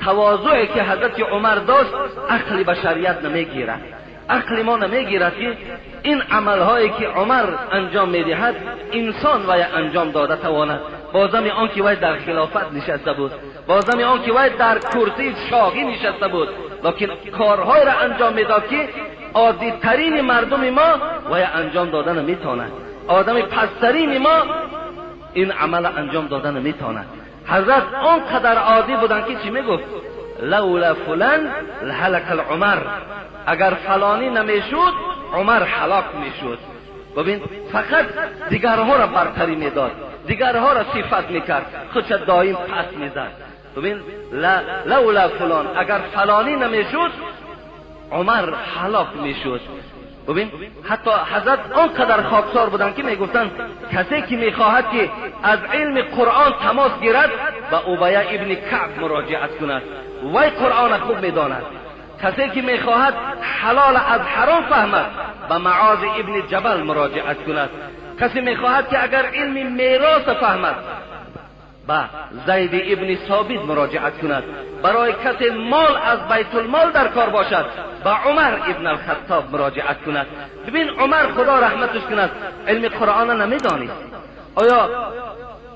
تواضعی که حضرت عمر داشت عقل بشریت نمیگیرد. عقل ما نمیگیرد که این عملهایی که عمر انجام میدهد انسان وی انجام داده تواند. بازم آن که وی در خلافت نشسته بود، بازم آن که وی در کرسی شاهی نشسته بود، لکن کارهای را انجام میداد که عادی ترین مردم ما وی انجام داده نمیتواند. آدم پسترین ما این عمل انجام داده نمیتواند. حضرت آنقدر عادی بودن که چی میگفت؟ لولا فلان لهلك العمر، اگر فلانی نمیشود عمر هلاک میشد. ببین فقط دیگرها را برتری میداد، دیگرها را صفت میکرد، خودش دائم پس میزد. ببین لولا فلان، اگر فلانی نمیشود عمر هلاک میشد. ببین حتی حضرت آنقدر خاکسار بودن که میگفتن کسی که میخواهد که از علم قرآن تماس گیرد به ابی ابن کعب مراجعت کند، وی قرآن خوب میداند. کسی که میخواهد حلال از حرام فهمد به معاذ ابن جبل مراجعت کند. کسی میخواهد که اگر علم میراث فهمد به زید ابن ثابت مراجعت کند. برای کسی مال از بیت المال در کار باشد به عمر ابن الخطاب مراجعت کند. ببین عمر خدا رحمتش کند علم قرآن نمیدانید، آیا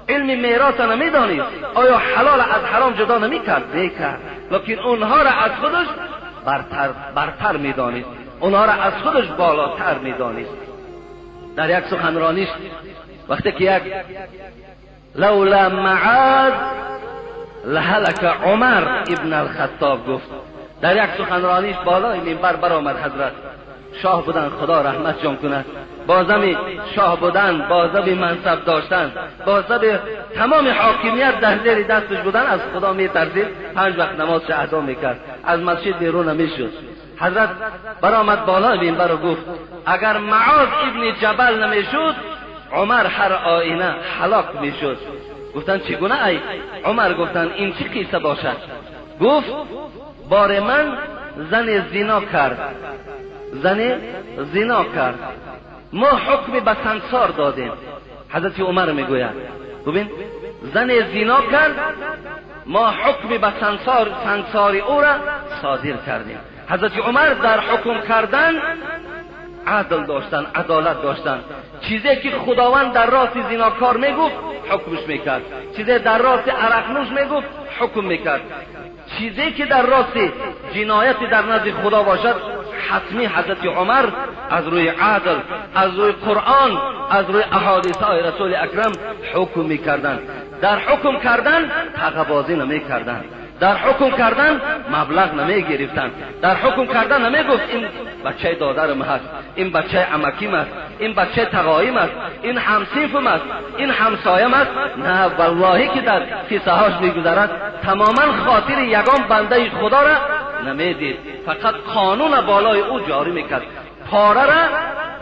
علم میراث نمیدانید، آیا حلال از حرام جدا نمیکرد؟ میکرد، لکن اونها را از خودش برتر میدانید، اونها را از خودش بالاتر میدانید. در یک سخنرانیش وقتی که یک لولا معاذ لهلك عمر ابن الخطاب گفت، در یک سخنرانیش بالای منبر برآمد حضرت. شاه بودن خدا رحمت جان کند، بازم شاه بودن، بازم منصب داشتن، بازم تمام حاکمیت در زیر دستش بودن، از خدا میترسید، 5 وقت نماز ادا میکرد، از مسجد بیرون نمیشد. حضرت برآمد بالای منبر و گفت اگر معاذ ابن جبل نمیشد عمر هر آینه هلاک میشد. گفتن چگونه ای عمر؟ گفتن این چه قصه باشد؟ گفت بار من زن زنا کرد، ما حکم به سنگسار دادیم. حضرت عمر میگوید ببین زن زنا کرد، ما حکم به سنگسار او را صادر کردیم. حضرت عمر در حکم کردن عدل داشتن، عدالت داشتن. چیزی که خداوند در راست زناکار میگفت حکمش میکرد، چیزی در راست عرق نوش میگفت حکم میکرد، چیزی که در راست جنایت در نزد خدا باشد حتمی حضرت عمر از روی عدل، از روی قرآن، از روی احادیث های رسول اکرم حکم میکردن. در حکم کردن تقبازی نمیکردن، در حکم کردن مبلغ نمی گرفتن، در حکم کردن نمی گفت این بچه دادرم هست، این بچه عمکیم است، این بچه تقایم است، این همسیفم است، این همسایم است. نه والله که در قصه هاش میگذرد تماما خاطر یگان بنده خدا را نمیدید، فقط قانون بالای او جاری میکرد. پاره را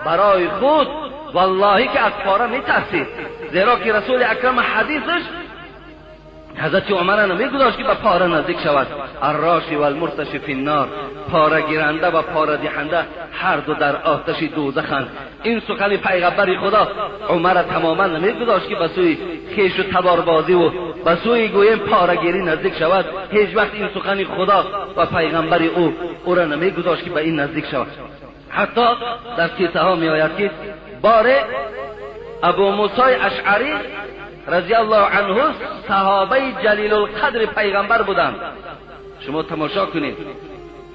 برای خود والله که از پاره میترسید، زیرا که رسول اکرم حدیثش حضرت عمر نمیگذاشت که به پاره نزدیک شود. الراشی و المرتشی فی النار، پاره گیرنده و پاره دهنده هر دو در آتش دوزخند. این سخن پیغمبر خدا عمر تماما نمیگذاشت که به سوی خیش و تباربازی و به سوی گویم پاره گیری نزدیک شود. هیچ وقت این سخن خدا و پیغمبر او را نمیگذاشت که به این نزدیک شود. حتی در قصه ها می آید که باره ابو موسی اشعری رضی الله عنه صحابه جلیل القدر پیغمبر بودند. شما تماشا کنید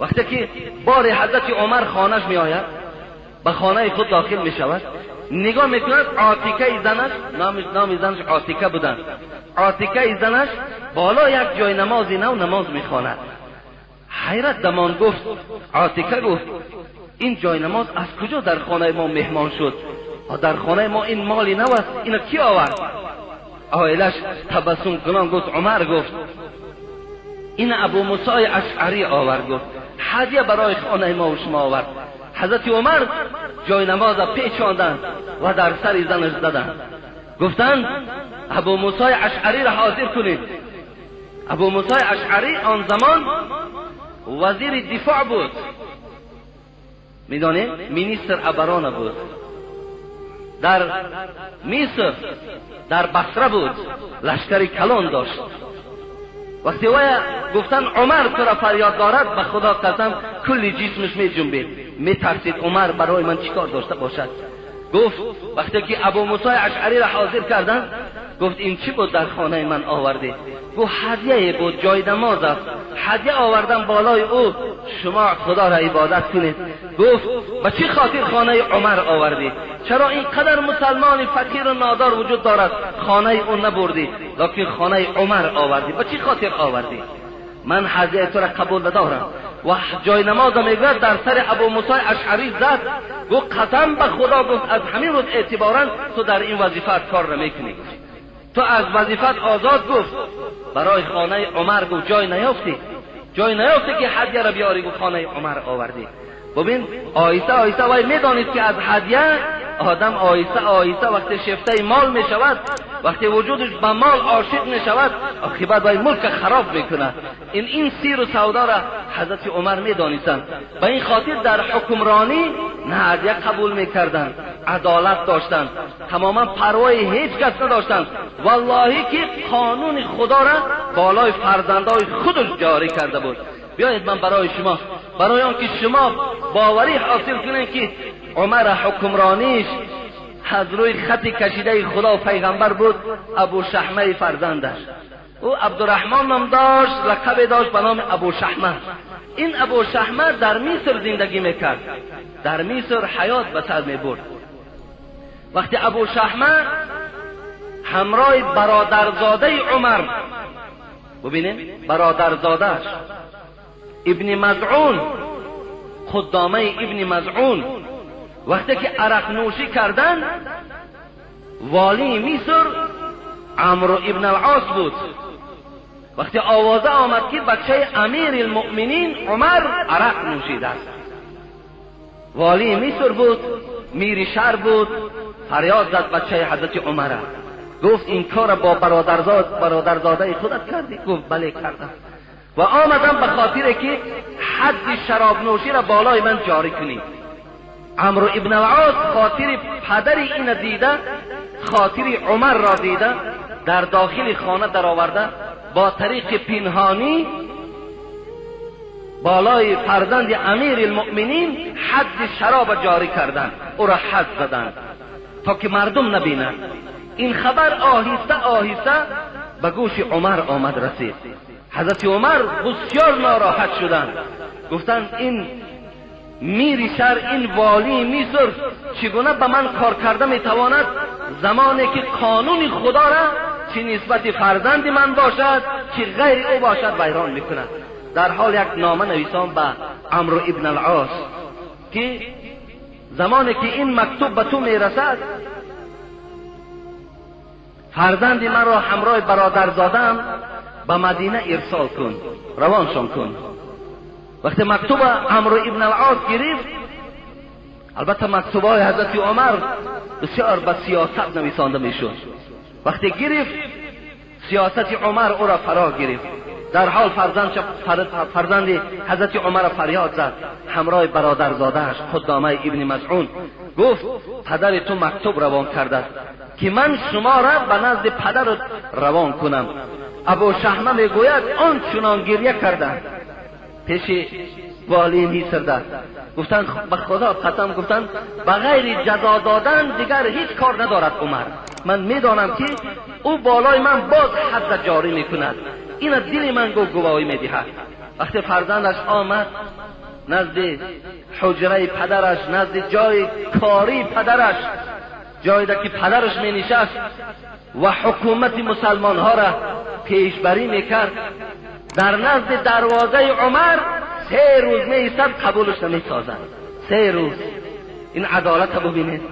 وقتی که بار حضرت عمر خانهش می آید، به خانه خود داخل می شود، نگاه می کند عاتکه زنش، نام زنش عاتکه بودند، عاتکه زنش بالا یک جای نمازی نو نماز می خواند. حیرت دمان گفت، عاتکه گفت این جای نماز از کجا در خانه ما مهمان شد؟ در خانه ما این مالی نو است، اینو کی آورد؟ آیلش تبسم کنان گفت عمر گفت این ابو موسی اشعری آورد، گفت هدیه برای خانه ما و شما آورد. حضرت عمر جای نماز پیچاندند و در سر زنش زدند. گفتند ابو موسی اشعری را حاضر کنید. ابو موسی اشعری آن زمان وزیر دفاع بود، میدانید مینیستر ابرانه بود. در مصر در بصره بود، لشکری کلان داشت. وقتی وی گفتن عمر تو را فریاد دارد، به خدا قسم کلی جسمش می جنبید، می ترسید عمر برای من چیکار داشته باشد. گفت وقتی که ابو موسی اشعری را حاضر کردن، گفت این چی بود در خانه من آوردی؟ گفت هدیه بود، جای نماز است، هدیه آوردم بالای او، شما خدا را عبادت کنید. گفت به چی خاطر خانه عمر آوردی؟ چرا اینقدر مسلمان فقیر و نادار وجود دارد خانه او نبردی لکن خانه عمر آوردی؟ به چی خاطر آوردی؟ من هدیه تو را قبول ندارم. و جای نماز میگوید در سر ابو موسی اشعری زد، گفت قسم به خدا، گفت از همین روز اعتبارا تو در این وظیفت کار نمیکنی، تو از وظیفت آزاد. گفت برای خانه عمر گفت جای نیافتی که هدیه را بیاری، گفت خانه عمر آوردی. ببین آیسته آیسته وای میدانید که از هدیه آدم آیسته آیسته وقتی شفته مال می شود، وقتی وجودش به مال عاشق می شود، عاقبت وای ملک خراب میکنه. این سیر و سودا را حضرت عمر می دانستند. به این خاطر در حکمرانی نه هدیه قبول میکردند، عدالت داشتند، تماما پروای هیچ کس نداشتند. والله که قانون خدا را بالای فرزندای خودش جاری کرده بود. بیایید من برای شما، برای آنکه شما باوری حاصل کنید که عمر حکمرانیش از روی خط کشیده خدا و پیغمبر بود، ابو شحمه فرزندش، او عبدالرحمن نام داشت، لقب داشت به نام ابو شحمه. این ابو شحمه در مصر زندگی میکرد، در مصر حیات به سر میبرد. وقتی ابو شحمه همراه برادرزاده عمر، ببینید برادرزادهش ابن مزعون، خدامه ابن مزعون، وقتی که عرق نوشی کردن، والی مصر عمرو ابن العاص بود. وقتی آوازه آمد که بچه امیر المؤمنین عمر عرق نوشیده است، والی مصر بود، میر شهر بود، فریاد زد بچه حضرت عمر. گفت این کار با برادرزاده خودت کردی؟ گفت بله کردم و آمدم به خاطر که حد شراب نوشی را بالای من جاری کنی. عمرو ابن العاص خاطر پدر این دیده، خاطر عمر را دیده، در داخل خانه در آورده، با طریق پنهانی بالای فرزند امیر المؤمنین حد شراب جاری کردن، او را حد زدن تا که مردم نبینند. این خبر آهسته آهسته به گوش عمر آمد رسید. حضرت عمر بسیار ناراحت شدند، گفتند این میر شهر، این والی مصر چگونه به من کار کرده میتواند زمانی که قانون خدا را چه نسبت فرزند من باشد چه غیر او باشد ویران میکند. در حال یک نامه نویسان به عمرو ابن العاص که زمانی که این مکتوب به تو میرسد، فرزند من را همراه برادرزادم به مدینه ارسال کن، روانشان کن. وقتی مکتوب عمرو ابن العاص گرفت، البته مکتوب های حضرت عمر بسیار به سیاست نویسانده میشد، وقتی گرفت سیاست عمر او را فرا گرفت. در حال فرزند حضرت عمر فریاد زد همراه برادرزادهش خدامه ابن مزعون، گفت پدر تو مکتوب روان کرده که من شما را به نزد پدر روان کنم. ابو شحمه میگوید آن چنان گریه کردند پیش والی مصر داد. گفتن به خدا قسم، گفتن بغیر جزا دادن دیگر هیچ کار ندارد عمر. من میدانم که او بالای من باز حد جاری میکند، این دل من گواهی میدهد. وقتی فرزندش آمد نزد حجره پدرش، نزد جای کاری پدرش، جایی که پدرش می نشست و حکومت مسلمان ها را پیشبری میکرد، در نزد دروازه عمر 3 روز می ایستد قبولش نمی سازد. 3 روز. این عدالت ببینید،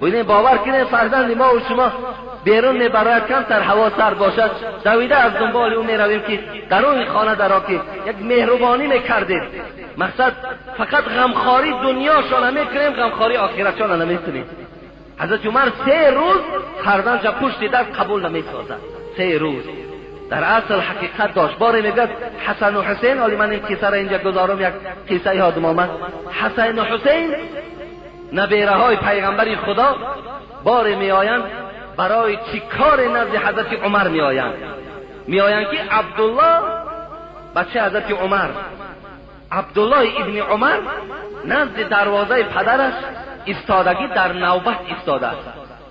ببینید باور کنید فرزند ما و شما بیرون میبرد، کمتر هوا سرد باشد دویده از دنبال اون میرویم که در اون خانه درا که یک مهربانی میکردید. مقصد فقط غمخواری دنیاشان نمیکنیم، غمخواری آخرتشان نمیکنیم. حضرت عمر 3 روز فرزندش پشت دست قبول نمیسازد. 3 روز. در اصل حقیقت داشت. باری میگد حسن و حسین، حالی من این قصه را اینجا گذارم، یک قصه یادم آمد. حسن و حسین نبیره های پیغمبر خدا بار میآیند برای چی کار نزد حضرت عمر میآیند که عبدالله بچه حضرت عمر، عبدالله ابن عمر نزد دروازه پدرش ایستادگی در نوبت ایستاده است.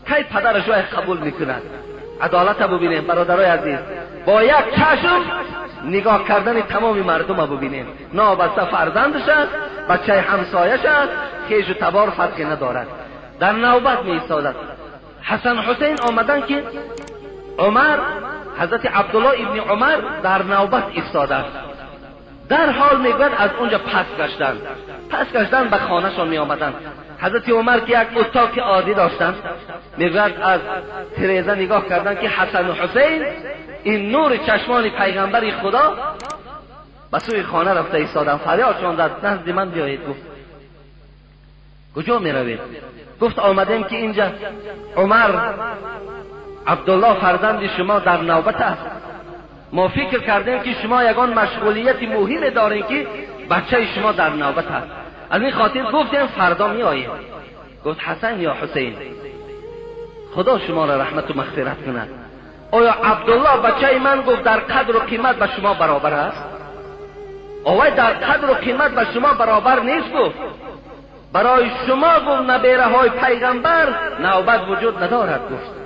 کی پدرش را قبول میکند؟ عدالت ببینیم برادرای عزیز، با یک چشم نگاه کردن تمام مردم ببینیم. نابسته فرزندش است، بچه همسایش است، خیش و تبار فرقی ندارد، در نوبت می ایستادد. حسن حسین آمدن که عمر، حضرت عبدالله ابن عمر در نوبت ایستاده است. در حال میگوید از اونجا پس گشتن به خانهشان می آمدن. حضرت عمر که یک اتاق عادی داشتن، میگوید از تریزه نگاه کردن که حسن و حسین این نور چشمان پیغمبر خدا به سوی خانه رفته ایستادن. فریادشان زد نزد من بیایید. گفت کجا می روید؟ گفت آمدیم که اینجا عمر عبدالله فرزند شما در نوبت است. ما فکر کردیم که شما یگان مشغولیت مهم دارین که بچه شما در نوبت است، از این خاطر گفتیم فردا می آییم. گفت حسن یا حسین، خدا شما را رحمت و مغفرت کند، آیا عبدالله بچه من گفت در قدر و قیمت به شما برابر است؟ آیا در قدر و قیمت به شما برابر نیست؟ گفت برای شما گفت نبیره های پیغمبر نوبت وجود ندارد. گفت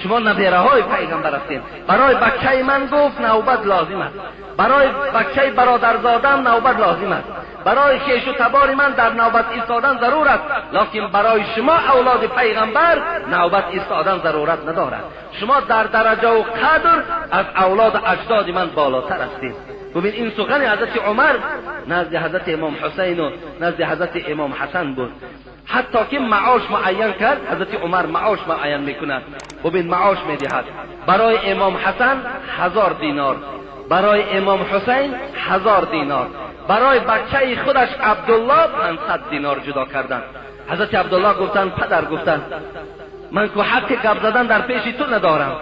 شما نبیره های پیغمبر هستین، برای بچه من گفت نوبت لازم است، برای بچه برادرزادم نوبت لازم است، برای خیش و تبار من در نوبت ایستادن ضرور است، لکن برای شما اولاد پیغمبر نوبت ایستادن ضرورت ندارد. شما در درجه و قدر از اولاد اجداد من بالاتر هستید. ببین این سخن حضرت عمر نزد حضرت امام حسین و نزد حضرت امام حسن بود. حتی که معاش معین کرد، حضرت عمر معاش معین میکند. ببین معاش میدهد برای امام حسن 1000 دینار، برای امام حسین 1000 دینار، برای بچه خودش عبدالله 500 دینار جدا کردن. حضرت عبدالله گفتن پدر، گفتن من که حق گپ زدن در پیش تو ندارم،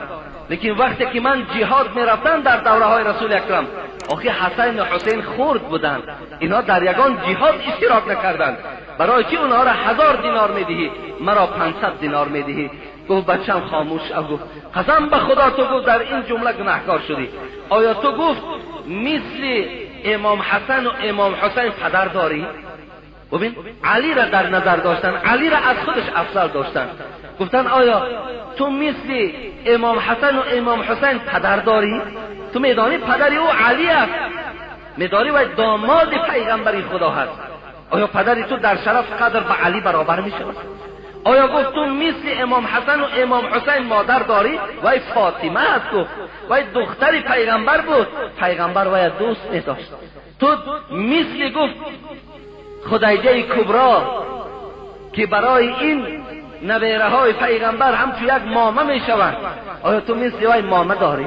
لیکن وقتی که من جهاد میرفتم در دوره های رسول اکرم، آخه حسین و حسین خرد بودن، اینا در یگان جهاد اشتراک نکردند، برای چی اونها را 1000 دینار میدهی مرا 500 دینار میدهی؟ گفت بچم خاموش شو. گفت قسم به خدا تو گفت در این جمله گناهکار شدی. آیا تو گفت مثل امام حسن و امام حسین پدر داری؟ ببین علی را در نظر داشتن، علی را از خودش افضل داشتن. گفتن آیا تو مثل امام حسن و امام حسین پدر داری؟ تو میدانی پدری او علی است، میدانی و داماد پیغمبری خدا هست. آیا پدری تو در شرف قدر به علی برابر میشود؟ آیا گفت تو مثل امام حسن و امام حسین مادر داری؟ وای فاطمه است. گفت وای دختری پیغمبر بود، پیغمبر وای دوست نداشت. تو مثل گفت خدیجه کبرا که برای این نبیره های پیغمبر هم تو یک مامه می شوند، آیا تو مثل وای مامه داری؟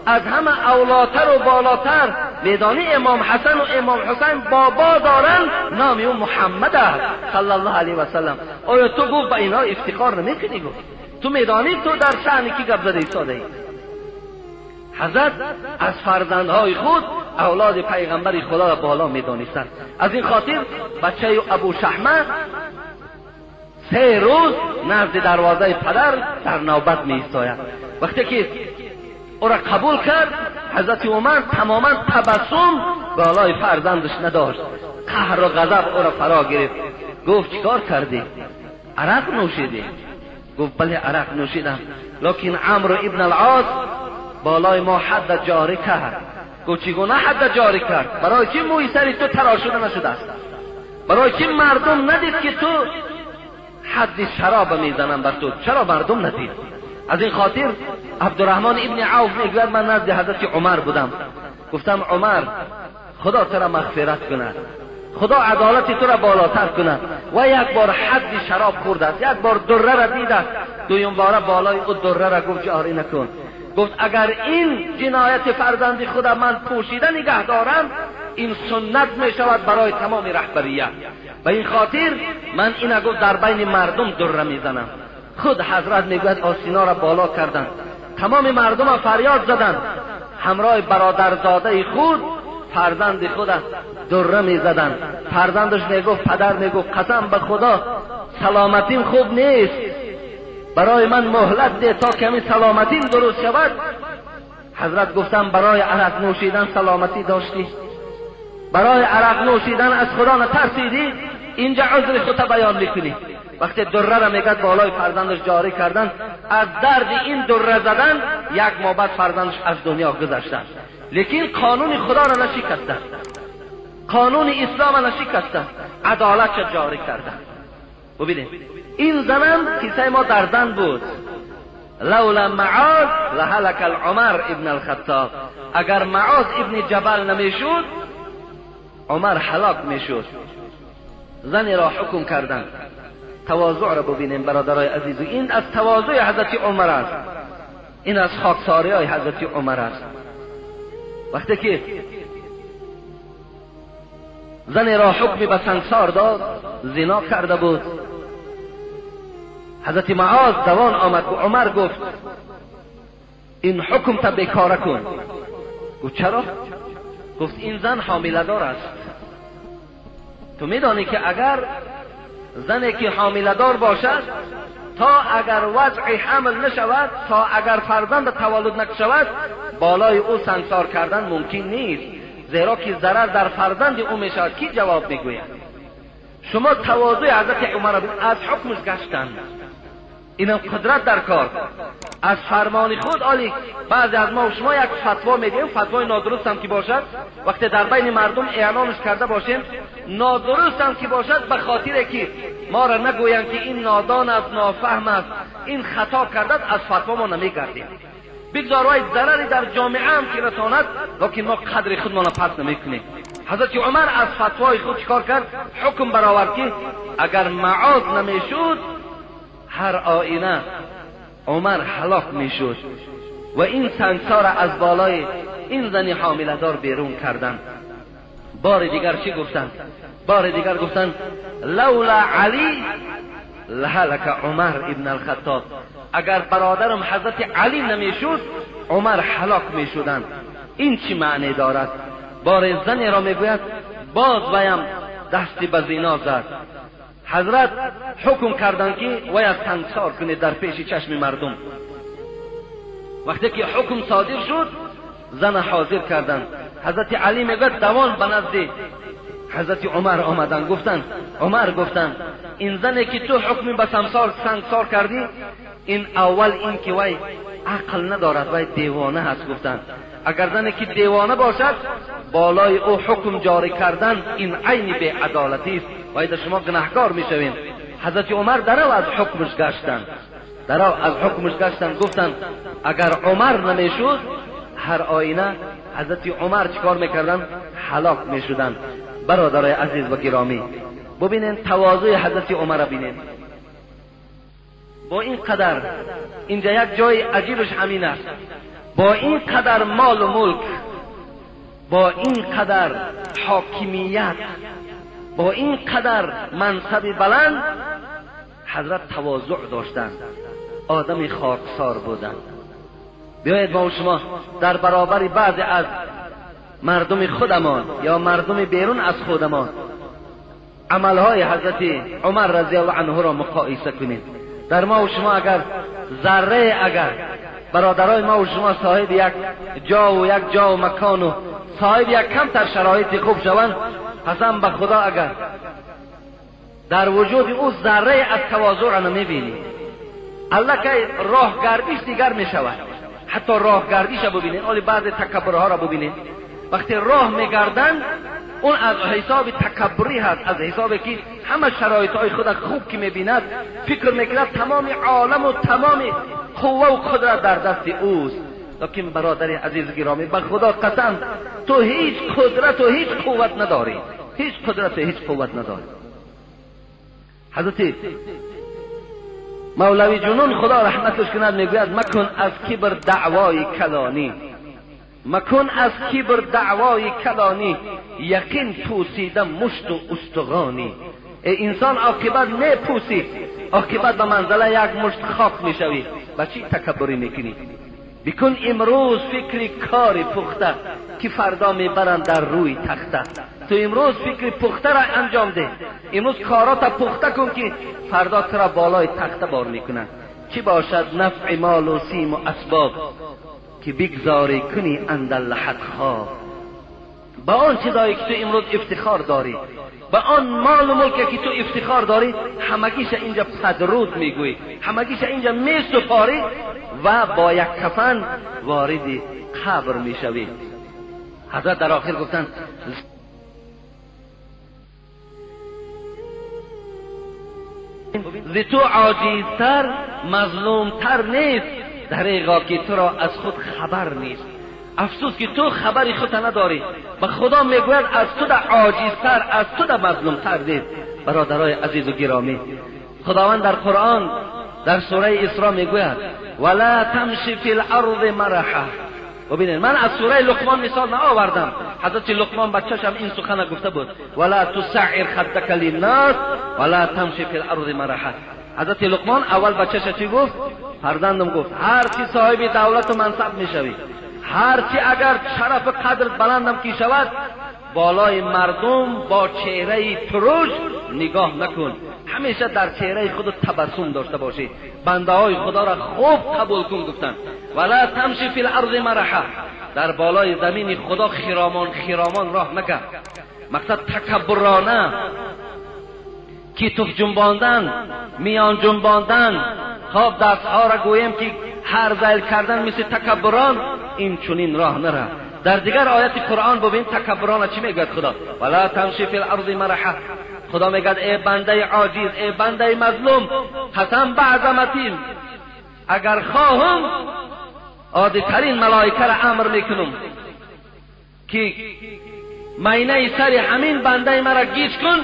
از همه اولاتر و بالاتر میدانی امام حسن و امام حسین بابا دارن، نام او محمد است صلی الله علیه و سلم. آیا تو گفت به اینا افتخار نمیکنی؟ گفت تو میدانی تو در شأن کی گپ زده ایستاده ای؟ حضرت از فرزندهای خود اولاد پیغمبر خدا را بالا میدانستند. از این خاطر بچه ابو شحمه 3 روز نزد دروازه پدر در نوبت می ایستاید. وقتی که او را قبول کرد، حضرت عمر تماما تبسم بالای فرزندش نداشت، قهر و غضب او را فرا گرفت. گفت چیکار کردی؟ عرق نوشیدی؟ گفت بله عرق نوشیدم، لکن عمرو ابن العاص بالای ما حد جاری کرد. گفت چگونه حد جاری کرد؟ برای چی موی سری تو تراشیده نشده است؟ برای چی مردم ندید که تو حد شراب میزنن بر تو؟ چرا مردم ندید؟ از این خاطر عبدالرحمن ابن عوف میگوید من نزد حضرت عمر بودم، گفتم عمر خدا تو را مغفرت کند، خدا عدالت تو را بالاتر کند. و یک بار حد شراب خورد است، یک بار دره را دید است، دویم بار بالای او دره را گفت جاری نکن. گفت اگر این جنایت فرزند خدا من پوشیده نگه دارم، این سنت می شود برای تمام رهبریت. و این خاطر من این گفت در بین مردم دره میزنم. خود حضرت میگوید آسینا را بالا کردند، تمام مردم فریاد زدند، همراه برادرزاده خود فرزند خود دره میزدند. فرزندش میگفت، پدر میگفت قسم به خدا سلامتیم خوب نیست، برای من مهلت ده تا کمی سلامتیم درست شود. حضرت گفتم برای عرق نوشیدن سلامتی داشتی؟ برای عرق نوشیدن از خدا نترسیدی؟ اینجا عذر خودت بیان میکنی. وقتی دره را میگد بالای فرزندش جاری کردن، از درد این دره زدن 1 ماه بعد فرزندش از دنیا گذشتن. لیکن قانون خدا را نشکستن، قانون اسلام را نشکستن، عدالت را جاری کردن. ببینید این زمان کیسه ما در زن بود. لولا معاذ لهلك العمر ابن الخطاب. اگر معاذ ابن جبل نمیشد عمر هلاک میشد. زنی را حکم کردن. تواضع را ببینیم برادرای عزیز. این از تواضع حضرت عمر است، این از خاکساری های حضرت عمر است. وقتی که زنی را حکم به سنگسار داد، زنا کرده بود، حضرت معاذ دوان آمد و عمر گفت این حکم تا بیکاره کن. گفت چرا؟ گفت این زن حامله دار است. تو میدانی که اگر زنی که حامله دار باشد تا اگر وضع حمل نشود، تا اگر فرزند تولد نشود، بالای او سنگسار کردن ممکن نیست، زیرا که ضرر در فرزند او میشود. کی جواب میگوید؟ شما تواضع حضرت عمر از حکمش گشتن، اینم قدرت در کار، از فرمان خود. عالی بعضی از ما و شما یک فتوا میدیم، فتوای نادرست هم که باشد، وقتی در بین مردم اعلانش کرده باشیم، نادرست هم که باشد، به خاطر که ما را نگویند که این نادان است، نافهم است، این خطا کرده، از فتوا ما نمیگردیم. بگذارای ضرری در جامعه هم که رساند، لیکن ما قدر خود ما پس نمیکنیم. حضرت عمر از فتوای خود چکار کرد؟ حکم برآورد که اگر معاذ نمیشد هر آینه عمر هلاک میشد و این سنگسار از بالای این زنی حامله دار بیرون کردن. بار دیگر چی گفتن؟ بار دیگر گفتن لولا علی لهلك عمر ابن الخطاب. اگر برادرم حضرت علی نمیشد عمر هلاک میشدن. این چی معنی دارد؟ بار زنی را میگوید باز ویم دستی به زنا زد. حضرت حکم کردن که وی سنگسار کنید در پیش چشم مردم. وقتی که حکم صادر شد زن حاضر کردن. حضرت علی میگه دوان به نزد حضرت عمر آمدن، گفتن عمر گفتن این زنی که تو حکم به سنگسار کردی، این اول این که وی عقل ندارد، وی دیوانه هست. گفتن اگر زنی که دیوانه باشد بالای او حکم جاری کردن این عین بی عدالتی است، وای شما گناهکار میشوین. حضرت عمر درو از حکمش گشتن، گفتن اگر عمر نمیشد هر آینه حضرت عمر چیکار میکردن؟ هلاک میشدن. برادرای عزیز و گرامی ببینین تواضع حضرت عمر ببینین. با این قدر اینجا یک جای عجیبش همین است، با این قدر مال و ملک، با این قدر حاکمیت، با این قدر منصب بلند، حضرت تواضع داشتند، آدم خاکسار بودند. بیایید ما و شما در برابر بعضی از مردم خودمان یا مردم بیرون از خودمان عملهای حضرت عمر رضی الله عنه را مقایسه کنید. در ما و شما اگر ذره، اگر برادرای ما و شما صاحب یک جا و مکان و صاحب یک کمتر شرایط خوب شوند، قسم به خدا اگر در وجود او ذره از تواضع را نمیبینی، الله که راه گردیش دیگر میشود. حتی راه گردیش را ببینید، ولی بعض تکبرها را ببینید، وقتی راه میگردند اون از حساب تکبری هست، از حسابی که همه شرایط های خود خوب که میبیند فکر میکند تمام عالم و تمام قوه و قدرت در دست اوست. لیکن برادر عزیز گرامی به خدا قسم تو هیچ قدرت و هیچ قوت نداری، هیچ قدرت و هیچ قوت نداری. حضرت مولوی جنون خدا رحمتش کند میگوید مکن از کبر دعوای کلانی، مکن از کبر دعوای کلانی، یقین پوسیده مشت و استغانی. ای انسان عاقبت میپوسی، عاقبت به منزله یک مشت خاک میشوی، با چی تکبری میکنی؟ بکن امروز فکر کار پخته که فردا میبرند در روی تخته. تو امروز فکر پخته را انجام ده، امروز کارات پخته کن که فردا ترا بالای تخته بار میکنند. چی باشد نفع مال و سیم و اسباب که بگذاری کنی اندر لحد خواب. با آن چیزایی که تو امروز افتخار داری، با آن مال و ملکی که تو افتخار داری، همگیش اینجا پدرود میگوی، همگیش اینجا میسپاری و با یک کفن وارد قبر میشوی. حضرت در آخر گفتن ز تو عاجزتر مظلومتر نیست، دریغا که تو را از خود خبر نیست. افسوس که تو خبری خود نداری. و خدا میگوید از تو در عاجزتر، از تو در مظلومتر نیست. برادرای عزیز و گرامی، خداوند در قرآن در سوره اسراء میگوید ولا تمشی فی الارض مرحا. ببینید من از سوره لقمان مثال آوردم. حضرت لقمان بچه‌ش هم این سخن گفته بود ولا تسعر خدک للناس ولا تمشی فی الارض مرحا. حضرت لقمان اول بچه‌ش چی گفت؟ فرزندم گفت هر کی صاحب دولت و منصب میشوی، هر چی اگر شرف قدر بلندم کی شود، بالای مردم با چهره ترش نگاه نکن، همیشه در چهره خود تبسم داشته باشی، بنده های خدا را خوب قبول کن. گفتن ولا تمشی فی الارض مرحا، در بالای زمین خدا خرامان خرامان راه نکن. مقصد تکبرانه کیتوف جنباندن، میان جنباندن، خواب دستها را گویم که هر زیل کردن مثل تکبران، این چنین راه نره. در دیگر آیت قرآن ببین تکبران چی میگه خدا؟ ولا تمشی فی الارض مرحا. خدا میگه ای بنده عاجز، ای بنده مظلوم، قسم به عظمتیم اگر خواهم عادی ترین ملائکه را امر میکنم که مینه سر همین بنده مرا گیج کن،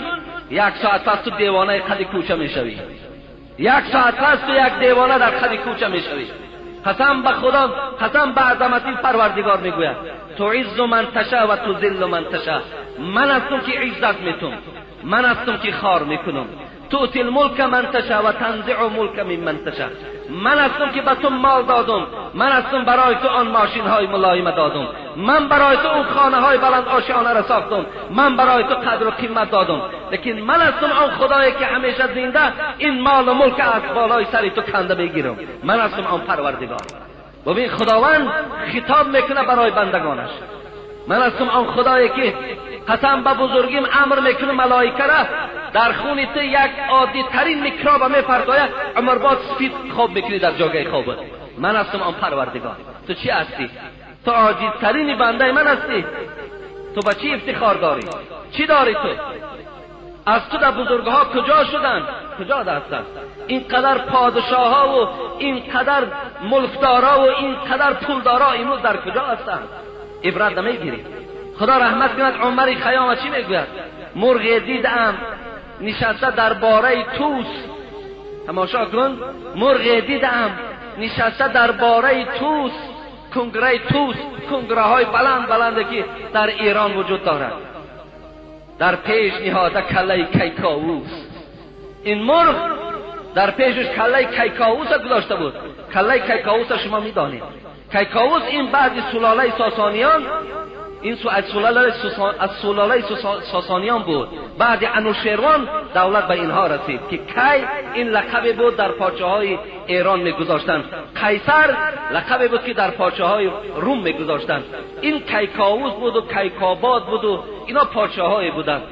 یک ساعت پس تو دیوانه قد کوچه میشوی، یک ساعت پس تو یک دیوانه در قد کوچه میشوی. قسم به خدا، قسم به عظمتی پروردگار میگوید تعز من تشاء و تذل من تشاء. من هستم که عزت میتونم، من هستم که خار میکنم. تؤتی الملک من تشاء و تنزع ملک ممن تشاء. من هستم که به تو مال دادم، من هستم برای تو آن ماشین های ملایم دادم، من برای تو اون خانه های بلند آشیانه را ساختم، من برای تو قدر و قیمت دادم. لیکن من هستم آن خدایی که همیشه زنده این مال و ملک از بالای سر تو کنده بگیرم. من هستم آن پروردگار. ببین خداوند خطاب میکنه برای بندگانش. من هستم آن خدایی که قسم به بزرگیم امر میکنه ملائکه را در خون تو یک عادی ترین میکروب میفرساید، عمر بعد سفید خواب میکنی در جاگه خوابت. من هستم آن پروردگار. تو چی هستی؟ تو عاجز ترین بنده من هستی. تو به چی افتخار داری؟ چی داری تو؟ از تو در بزرگها کجا شدن؟ کجا هستن؟ اینقدر پادشاه ها و اینقدر ملکدارا و اینقدر پولدارا امروز در کجا هستن؟ عبرت نمیگیری؟ خدا رحمت کند عمر خیام چی میگوید؟ مرغ دیدم نشسته در باره توس. تماشا کن، مرغ دیدم نشسته در باره توس، کنگره توس، کنگره های بلند بلنده که در ایران وجود دارد. در پیش نهاده کله کیکاووس. این مرغ در پیشش کله کیکاووس گذاشته بود. کله کیکاووس شما میدانید. کیکاووس این بعد سلاله ساسانیان، این از سلاله ساسانیان بود. بعد انوشیروان دولت به اینها رسید که کی این لقب بود در پادشاهای ایران میگذاشتند. قیصر لقب بود که در پادشاهای روم میگذاشتند. این کیکاووس بود و کیکاباد بود و اینا پادشاهای بودند.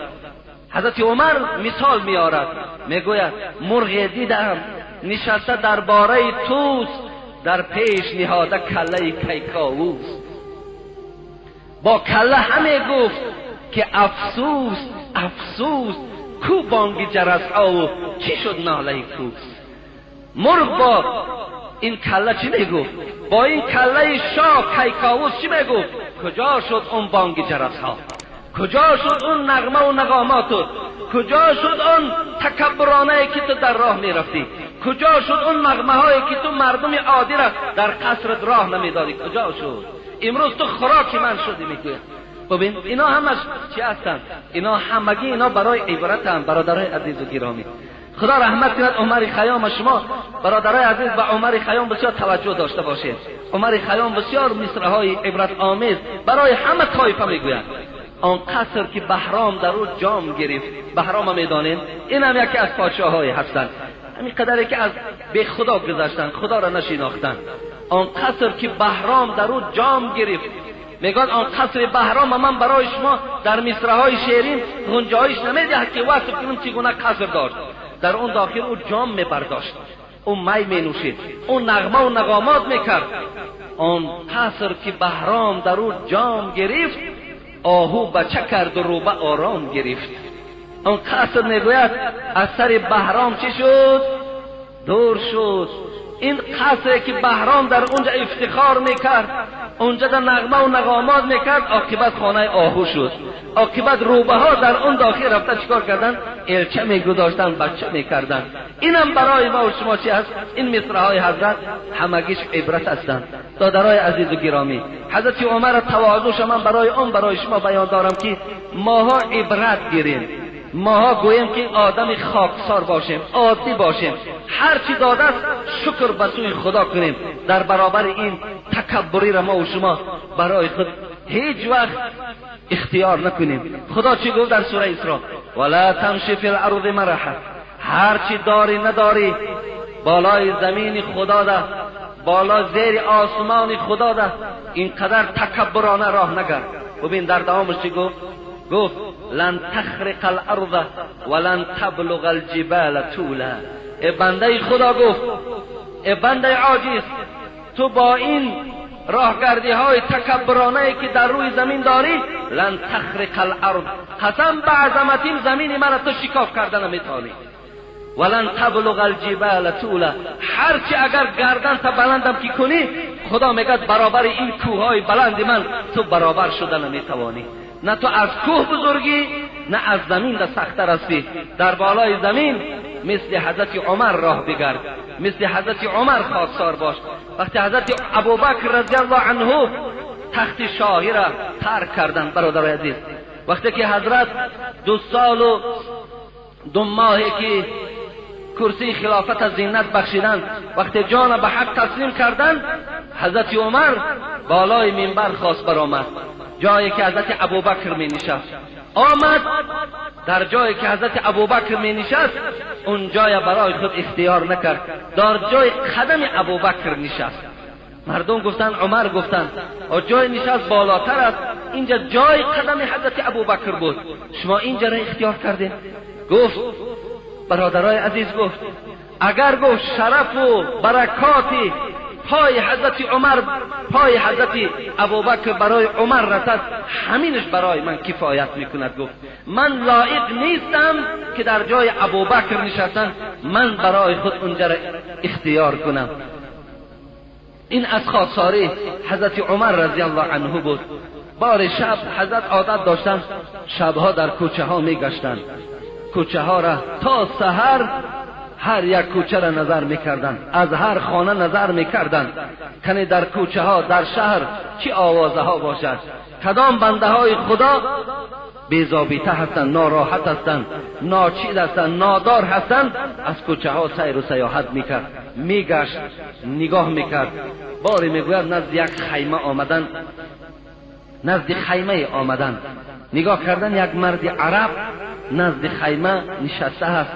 حضرت عمر مثال میارد، میگوید مرغ دیدم نشسته در باره توس، در پیش نهاده کله کیکاووس. با کله همه گفت که افسوس افسوس، کو بانگ جرس ها و چی شد ناله کوس. مرغ با این کله چی میگفت؟ با این کله شاه کیکاووس چی میگفت؟ کجا شد اون بانگ جرس ها؟ کجا شد اون نغمه و نغامات؟ کجا شد اون تکبرانه که تو در راه میرفتی؟ کجا شد اون نغمه هایی که تو مردم عادی را در قصرت راه نمیدادی؟ کجا شد؟ امروز تو خوراک من شدی میگوید. ببین اینا همش چی هستن؟ اینا همگی اینا برای عبرت هم. برادرای عزیز و گرامی، خدا رحمت کند عمر خیام. شما برادرای عزیز به عمر خیام بسیار توجه داشته باشید. عمر خیام بسیار مصرع‌های عبرت آمیز برای همه طایفه میگوید. آن قصر که بهرام در او جام گرفت، بهرام میدانید این هم یکی از پادشاه‌های هستند. همین قدری که از به خدا گذاشتن، خدا را نشناختن. آن قصر که بهرام در او جام گرفت، میگن آن قصر بهرام من برای شما در مصرع‌های شیرین غنجایش نمیدهد که وصف کنم چگونه قصر داشت. در اون داخل او جام میبرداشت، اون می می نوشید، اون نغمه و نغامات میکرد. آن قصر که بهرام در او جام گرفت، آهو بچه کرد و روبه آرام گرفت. اون قصر میگوید از سر بهرام چی شد؟ دور شد. این قصری که بهرام در اونجا افتخار میکرد، اونجا در نغمه و نغامات میکرد، عاقبت خانه آهو شد. عاقبت روبه ها در اون داخل رفته چیکار کردن؟ الچه میگذاشتن، بچه میکردن. اینم برای ما و شما چی هست؟ این مصرع‌های حضرت همگیش عبرت هستند. دادرای عزیز و گرامی، حضرت عمر تواضعش من برای شما بیان دارم که ماها عبرت گیریم. ماها گوییم که آدم خاکسار باشیم، عادی باشیم، هر چی داده است شکر به سوی خدا کنیم. در برابر این تکبری را ما و شما برای خود هیچ وقت اختیار نکنیم. خدا چی گفت در سوره اسراء؟ ولا تمشی فی الارض مرحا، هر چی داری نداری بالای زمین خدا ده، بالا زیر آسمان خدا ده، اینقدر تکبرانه راه نگر. ببین در دوامش چی گفت؟ گفت لن تخرق الارض ولن تبلغ الجبال طولا. ای بنده خدا گفت، ای بنده عاجز، تو با این راهگردی های تکبرانه که در روی زمین داری، لن تخرق الارض، قسم به عظمتیم زمین من تو شکاف کردن نمیتوانی. ولن تبلغ الجبال طولا، هرچی اگر گردن تا بلندم کی کنی، خدا میگه برابر این کوههای بلند من تو برابر شدن نمیتوانی. نه تو از کوه بزرگی، نه از زمین ده سخت‌تر هستی. در بالای زمین مثل حضرت عمر راه بگرد، مثل حضرت عمر خاکسار باش. وقتی حضرت ابوبکر رضی الله عنه تخت شاهی را ترک کردن، برادر عزیز، وقتی که حضرت 2 سال و 2 ماهی که کرسی خلافت از زینت بخشیدن، وقتی جان به حق تسلیم کردن، حضرت عمر بالای منبر خواست برآمد، جایی که حضرت ابوبکر می نشست. آمد در جایی که حضرت ابوبکر می نشست، اون جای برای خود اختیار نکرد، در جای قدم ابوبکر نشست. مردم گفتن، عمر گفتن و جای نشست بالاتر است، اینجا جای قدم حضرت ابوبکر بود، شما اینجا را اختیار کردین. گفت برادرای عزیز، گفت اگر گفت شرف و برکاتی پای حضرت عمر، پای حضرت ابوبکر برای عمر رسد، همینش برای من کفایت میکند. گفت من لایق نیستم که در جای ابوبکر نشستن من برای خود اونجا را اختیار کنم. این از خاکساری حضرت عمر رضی الله عنه بود. بار شب حضرت عادت داشتن شبها در کوچه ها میگشتن، کوچه ها را تا سحر هر یک کوچه را نظر میکردن، از هر خانه نظر میکردن کنه در کوچه ها در شهر چی آوازه ها باشد، کدام بنده های خدا بی‌ضابطه هستند، ناراحت هستند، ناچیز هستند، نادار هستند. از کوچه ها سیر و سیاحت میکرد، میگشت، نگاه میکرد. باری میگوید نزد یک خیمه آمدن، نزد خیمه آمدن، نگاه کردن یک مرد عرب نزد خیمه نشسته است،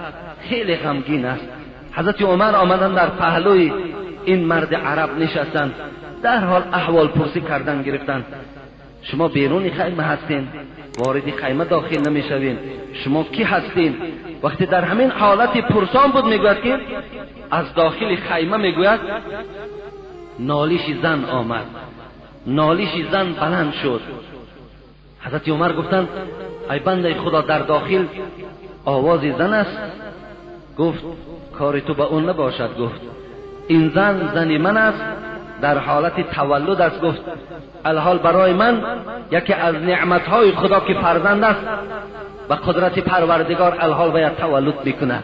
خیلی غمگین است. حضرت عمر آمدن در پهلوی این مرد عرب نشستند، در حال احوال پرسی کردن گرفتن. شما بیرون خیمه هستین، وارد خیمه داخل نمیشوین، شما کی هستین؟ وقتی در همین حالت پرسان بود میگوید که از داخل خیمه میگوید نالیش زن آمد، نالیش زن بلند شد. حضرت عمر گفتند ای بنده خدا در داخل آواز زن است؟ گفت کار تو به اون نباشد. گفت این زن زنی من است، در حالت تولد است. گفت الحال برای من یکی از نعمتهای خدا که فرزند است و قدرت پروردگار الحال باید تولد میکنه.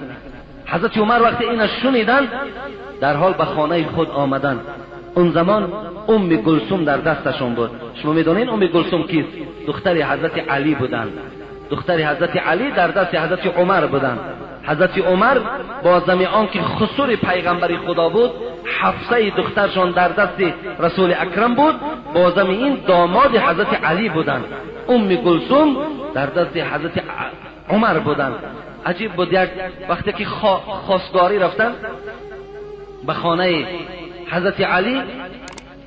حضرت عمر وقتی این شنیدن در حال به خانه خود آمدن. اون زمان گلثوم در دستشون بود. شما میدونین گلثوم کیست؟ دختر حضرت علی بودن. دختر حضرت علی در دست حضرت عمر بودن. حضرت عمر با زمان که خسور پیغمبر خدا بود، حفصه دخترشون در دست رسول اکرم بود، با زمان داماد حضرت علی بودن. گلثوم در دست حضرت عمر بودن. عجیب بود. یک وقتی که خواستگاری رفتن به خانه حضرت علی،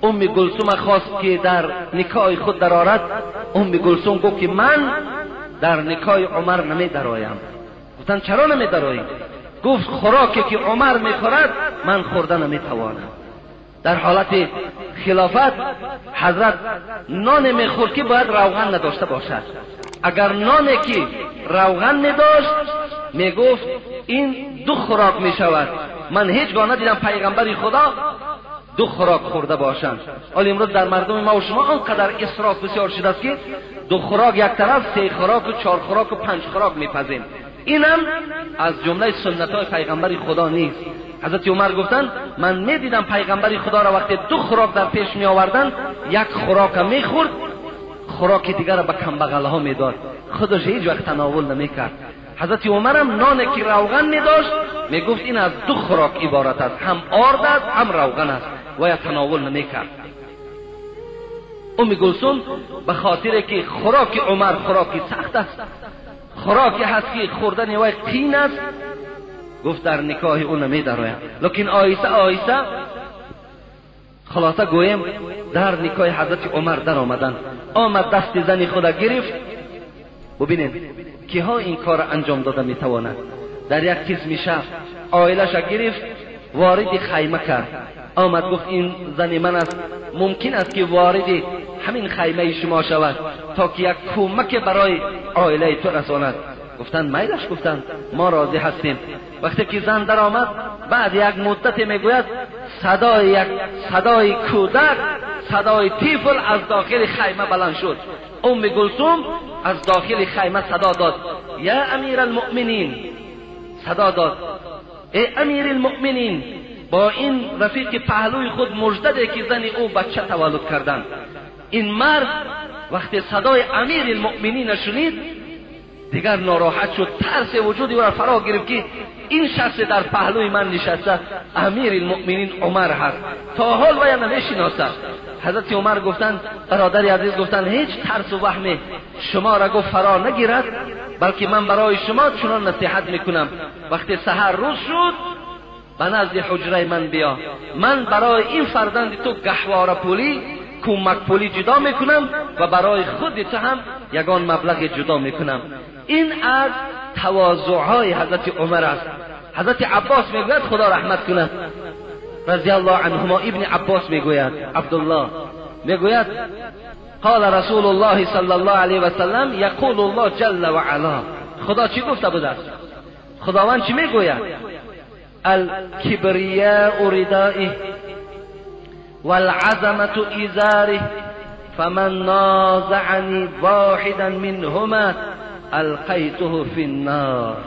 ام کلثوم خواست که در نکاح خود درآرد. ام کلثوم گفت که من در نکاح عمر نمی درآیم. گفتن چرا نمی درآیی؟ گفت خوراکی که عمر میخورد من خوردن نمی توانم. در حالت خلافت حضرت نان میخورد که باید روغن نداشته باشد. اگر نانی که روغن میداشت میگفت این دو خوراک میشود. من هیچگاه ندیدم پیغمبر خدا دو خوراک خورده باشند. ولی امروز در مردم ما و شما آنقدر اسراف بسیار شده است که دو خوراک یک طرف، سه خوراک و چهار خوراک و پنج خوراک میپزیم. اینم از جمله سنت های پیغمبر خدا نیست. حضرت عمر گفتند من میدیدم پیغمبر خدا را وقتی دو خوراک در پیش می آوردند یک خوراک میخورد، خوراک دیگر را به کمبغل ها میداد، خودش هیچ وقت تناول نمیکرد. حضرت عمر هم نانی که روغن میداشت میگفت این از دو خوراک عبارت است، هم آرد است هم روغن است و یا تناول نمیکرد. ام کلثوم به خاطر که خوراک عمر خوراکی سخت است، خوراکی هست که خوردن وی قین است، گفت در نکاح او نمی درآیم. لیکن آیسته آیسته خلاصه گویم در نکاح حضرت عمر در آمدن. آمد دست زنی خود گرفت. ببینید که ها این کار انجام داده می تواند. در یک قسم شب عائلش گرفت وارد خیمه کرد. آمد گفت این زن من است، ممکن است که وارد همین خیمه شما شود تا که یک کمک برای عائله تو رساند. گفتند میلش، گفتند ما راضی هستیم. وقتی که زن در آمد بعد یک مدت میگوید صدای کودک، صدای طفل از داخل خیمه بلند شد. ام کلثوم از داخل خیمه صدا داد یا امیر المؤمنین، صدا داد ای امیر المؤمنین. با این رفیق پهلوی خود مژده که زن او بچه تولد کردند. این مرد وقتی صدای امیر المؤمنین شنید دیگر ناراحت شد، ترس وجودی او را فرا گرفت که این شخص در پهلوی من نشسته امیر المؤمنین عمر هست، تا حال وی نمیشناسد. حضرت عمر گفتند برادری عزیز، گفتند هیچ ترس و وهمی شما را گفت فرا نگیرد، بلکه من برای شما چنان نصیحت میکنم وقتی سحر روز شد به نزد حجره من بیا، من برای این فرزند تو گهواره پولی کمک پولی جدا میکنم و برای خود تو هم یگان مبلغ جدا میکنم. این از تواضعهای حضرت عمر است. حضرت عباس میگوید خدا رحمت کنه رضی الله عنهما، ابن عباس میگوید، عبدالله میگوید قال رسول الله صلی الله علیه و سلم یقول الله جل و علا. خدا چی گفته بود است؟ خداوند چی میگوید؟ الکبریاء ردائه والعظمة ازاره فمن نازعنی واحدا منهما القیته فی النار.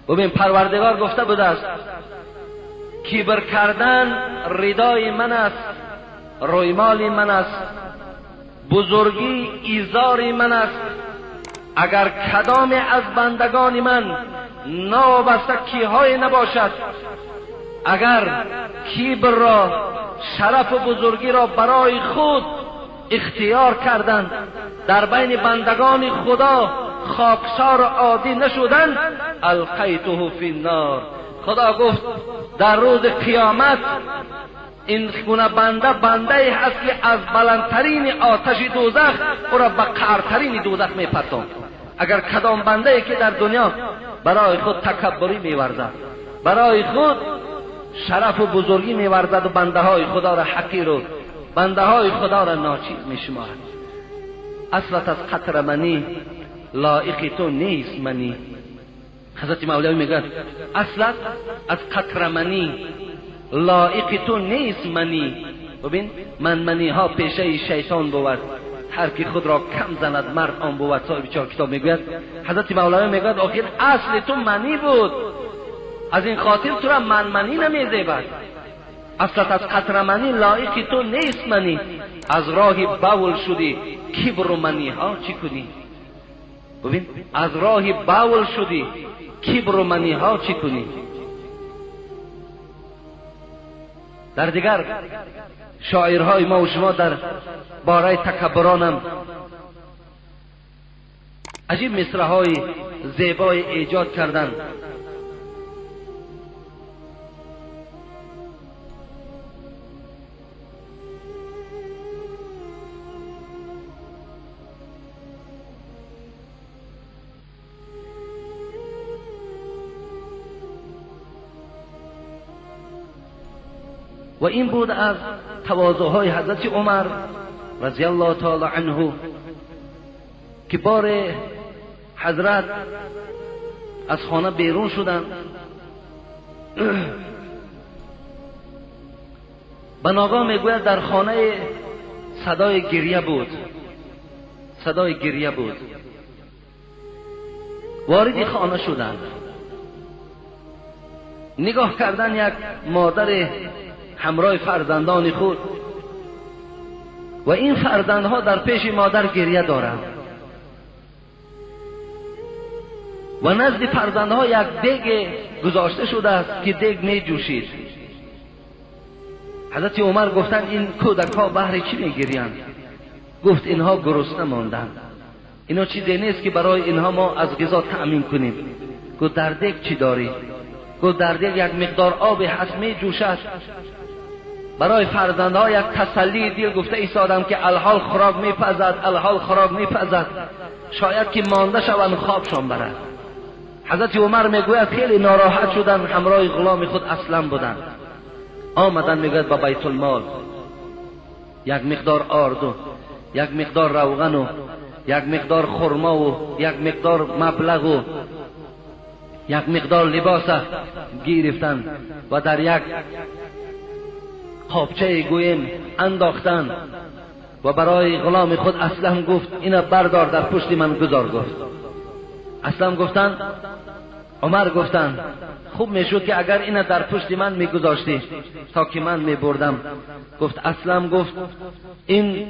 ببین پروردگار گفته بود است کبر کردن ردای من است، رویمال من است، بزرگی ایزار من است. اگر کدام از بندگان من نابسته کیهای نباشد، اگر کبر را، شرف و بزرگی را برای خود اختیار کردند، در بین بندگان خدا خاکسار و عادی نشدند، القیته فی النار. خدا گفت در روز قیامت این گونه بنده هست که از بلندترین آتش دوزخ او را به قعرترین دوزخ میپرتاند. اگر کدام بنده که در دنیا برای خود تکبری میورزد، برای خود شرف و بزرگی میورزد و بنده های خدا را حقیر و بنده های خدا را ناچیز میشمارد، اصلت از قطر منی لایق تو نیست منی. حضرت مولوی میگه اصلت از قطر منی لایق تو نیست منی. ببین منی ها پیشه شیطان بود، هر کی خود را کم زند مرد آن بود. صاحب چهار کتاب میگوید، حضرت مولوی میگوید آخر اصل تو منی بود، از این خاطر تو را منی نمیزیبد. اصلت از قطر منی لایق تو نیست منی. از راه باول شدی کبر و منی ها چی کنی؟ ببین از راه باول شدی کبر و منی ها چی کنی؟ در دیگر شاعرهای ما و شما در باره تکبرانم عجیب مصرعهای زیبای ایجاد کردن. و این بود از تواضع‌های حضرت عمر رضی الله تعالی عنه که بار حضرت از خانه بیرون شدند. بناگاه میگوید در خانه صدای گریه بود، صدای گریه بود. وارد خانه شدند، نگاه کردن یک مادر همراه فرزندان خود و این فرزندها در پیش مادر گریه دارند و نزد فرزندها یک دیگ گذاشته شده است که دیگ می جوشید. حضرت عمر گفتند این کودک ها بهر چی می گریند؟ گفت اینها گرسنه ماندند، اینا چیزی نیست که برای اینها ما از غذا تأمین کنیم. گفت در دیگ چی داری؟ گفت در دیگ یک مقدار آب هست می جوشد. برای فرزندها یک تسلی دل گفته ایستادم که الحال خوراک میپزد، الحال خوراک میپزد، شاید که مانده شوند خوابشان برد. حضرت عمر میگوید خیلی ناراحت شدن، همراه غلام خود اسلم بودند. آمدن میگوید با بیت المال یک مقدار آرد و یک مقدار روغن و یک مقدار خرما و یک مقدار مبلغ و یک مقدار لباس گرفتن و در یک خوابچه گویم انداختن و برای غلام خود اسلم گفت اینا بردار در پشت من گذار. گفت اسلم گفتن، عمر گفتن خوب میشد که اگر اینا در پشت من میگذاشتی تا که من میبردم. گفت اسلم گفت این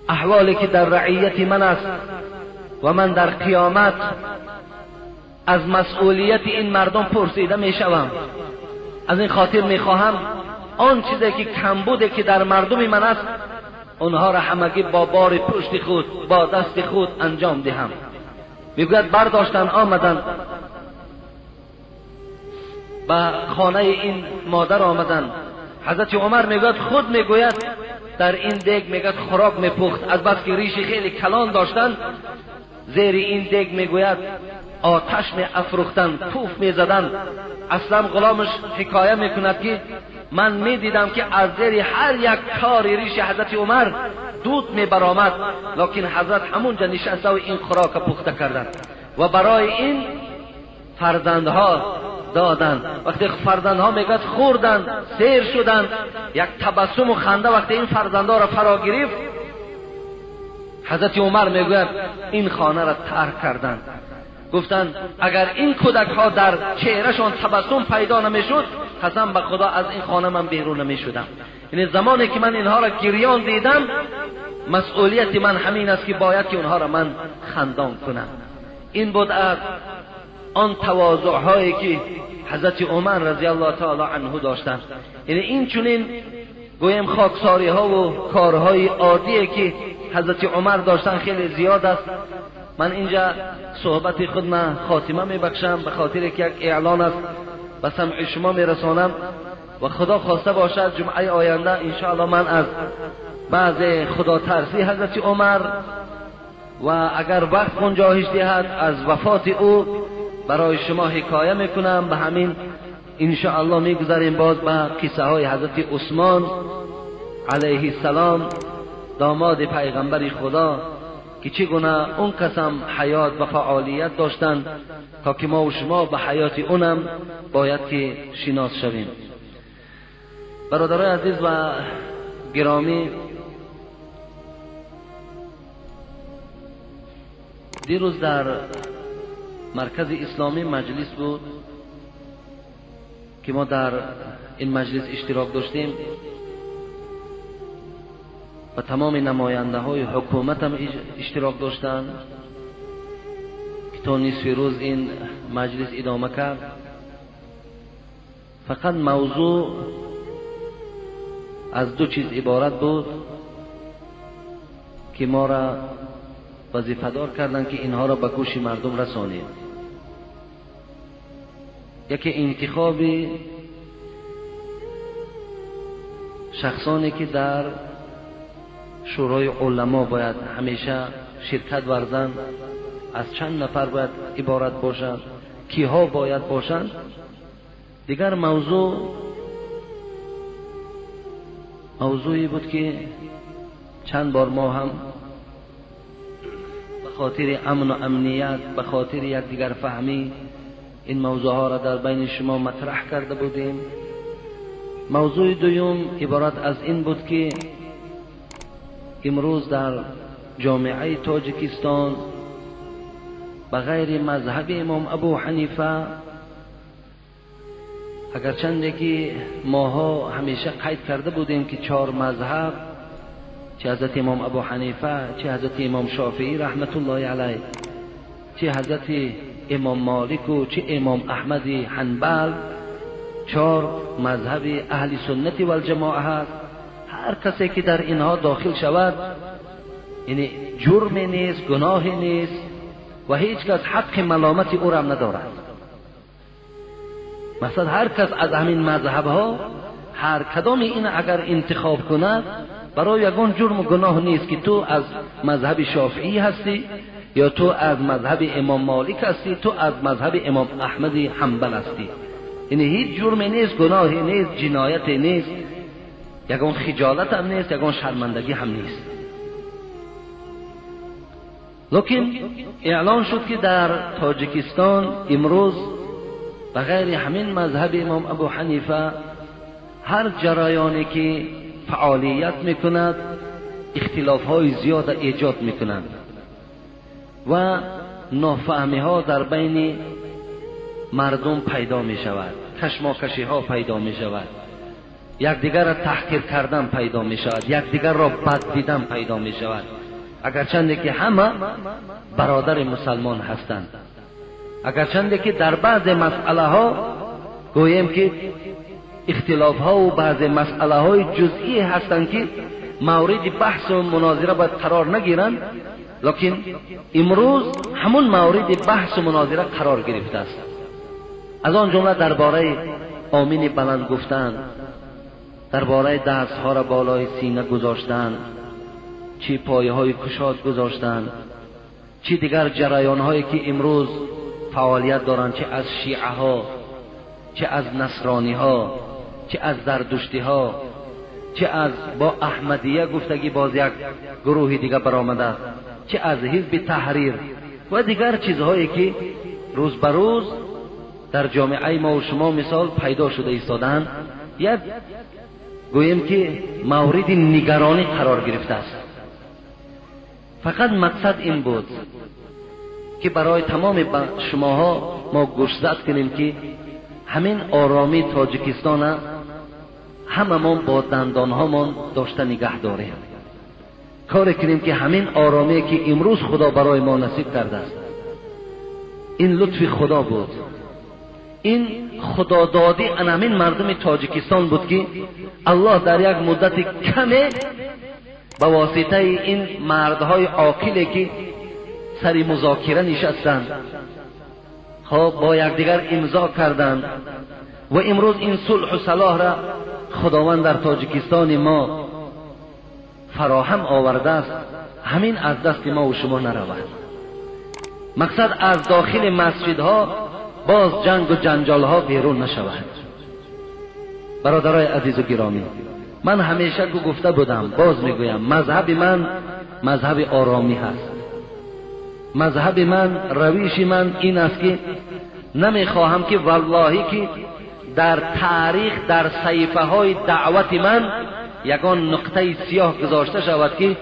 احوالی که در رعیت من است و من در قیامت از مسئولیت این مردم پرسیده میشوم، از این خاطر میخواهم آن چیزی که کمبوده که در مردم من است اونها را همگی با بار پشت خود با دست خود انجام دهم. میگوید برداشتن آمدن به خانه این مادر آمدن. حضرت عمر میگوید خود میگوید در این دیگ میگوید خوراک میپخت، از بس که ریشی خیلی کلان داشتن زیر این دیگ میگوید آتش می افروختن، توف می زدن. اسلم غلامش حکایه میکند که من می دیدم که از زیر هر یک کار ریش حضرت عمر دود می برآمد، لکن حضرت همونجا نشسته و این خوراک پخته کردند و برای این فرزندها دادند. وقتی فرزندها میگد خوردند، سیر شدند، یک تبسم و خنده وقتی این فرزندها را فرا گرفت، حضرت عمر میگوید این خانه را ترک کردند. گفتند اگر این کودک ها در چهرهشان تبسم پیدا نمیشد قسم به خدا از این خانه من بیرون نمیشدم. یعنی زمانی که من اینها را گریان دیدم مسئولیت من همین است که باید که اونها را من خندان کنم. این بود از آن تواضع هایی که حضرت عمر رضی الله تعالی عنه داشتند. یعنی این چنین گویم خاکساری ها و کارهای عادی که حضرت عمر داشتن خیلی زیاد است. من اینجا صحبت خود من خاتمه میبخشم به خاطر که یک اعلان است به سمع شما میرسانم و خدا خواسته باشد جمعه آینده انشاءالله من از بعض خدا ترسی حضرت عمر و اگر وقت گنجایش دهد از وفات او برای شما حکایه میکنم. به همین انشاءالله میگذاریم باز به قصه های حضرت عثمان علیه السلام داماد پیغمبر خدا که چگونه اون قسم حیات و فعالیت داشتند تا که ما و شما به حیات اونم باید که شناس شویم. برادرای عزیز و گرامی، دیروز در مرکز اسلامی مجلس بود که ما در این مجلس اشتراک داشتیم و تمام نماینده های حکومت هم اشتراک داشتند که تا نصف روز این مجلس ادامه کرد. فقط موضوع از دو چیز عبارت بود که ما را وظیفه‌دار کردند که اینها را به گوش مردم رسانید. یکی انتخاب شخصانی که در شورای علما باید همیشه شرکت ورزند، از چند نفر باید عبارت باشند، کیها باید باشند. دیگر موضوعی بود که چند بار ما هم به خاطر امن و امنیت، به خاطر یکدیگر فهمی این موضوع ها را در بین شما مطرح کرده بودیم. موضوع دوم عبارت از این بود که امروز در جامعه تاجیکستان به غیر مذهب امام ابو حنیفه، اگرچند که ماها همیشه قید کرده بودیم که 4 مذهب، چه حضرت امام ابو حنیفه، چه حضرت امام شافعی رحمت الله علیه، چه حضرت امام مالک و چه امام احمد حنبل، 4 مذهب اهل سنت و الجماعه هست. هر کسی که در اینها داخل شود یعنی جرم نیست، گناه نیست و هیچ کس حق ملامت او را ندارد. مثلا هر کس از همین مذهب ها هر کدام این اگر انتخاب کند برای یگان جرم و گناه نیست که تو از مذهب شافعی هستی یا تو از مذهب امام مالک هستی، تو از مذهب امام احمد حنبل هستی. یعنی هیچ جرم نیست، گناهی نیست، جنایت نیست، یگان خجالت هم نیست، یگان شرمندگی هم نیست. لیکن اعلان شد که در تاجیکستان امروز به غیر همین مذهب امام ابو حنیفه هر جریانی که فعالیت میکند اختلاف های زیاد ایجاد میکنند و نافهمی ها در بین مردم پیدا می شود، کشماکشی ها پیدا می شود، یکدیگر را تحقیر کردن پیدا می شود، یکدیگر را بد دیدن پیدا می شود، اگرچند که همه برادر مسلمان هستند، اگرچند که در بعض مسئله ها گوییم که اختلاف ها و بعض مسئله های جزئی هستند که مورد بحث و مناظره باید قرار نگیرند، لیکن امروز همون مورد بحث و مناظره قرار گرفته است. از آن جمله درباره آمین بلند گفتن، درباره دست ها را بالای سینه گذاشتن، چی پایه های کشاد گذاشتن، چی دیگر جریان هایی که امروز فعالیت دارند، چه از شیعه ها، چه از نصرانی ها، چه از زردشتی ها، چه از با احمدیه گفتگی باز یک گروه دیگر برآمده است، چه از حزب تحریر و دیگر چیزهایی که روز به روز در جامعه ما و شما مثال پیدا شده ایستادند، یک گویم که مورد نگرانی قرار گرفته است. فقط مقصد این بود که برای تمام شماها ما گوشزد کنیم که همین آرامی تاجیکستان همه ما با دندانهامان داشته نگه داریم، کار کنیم که همین آرامی که امروز خدا برای ما نصیب کرده است، این لطف خدا بود، این خدا دادی همین مردم تاجیکستان بود که الله در یک مدت کمی به واسطه این مردهای عاقلی که سر مذاکره نشستند، خب با یکدیگر امضا کردند و امروز این صلح و صلاح را خداوند در تاجیکستان ما فراهم آورده است. همین از دست ما و شما نرود. مقصد از داخل مسجدها باز جنگ و جنجال ها بیرون نشود. برادرای عزیز و گرامی، من همیشه گفته بودم، باز میگویم، مذهب من مذهب آرامی هست. مذهب من، رویش من این است که نمیخواهم که والله که در تاریخ، در صحیفه های دعوت من یگان نقطه سیاه گذاشته شود که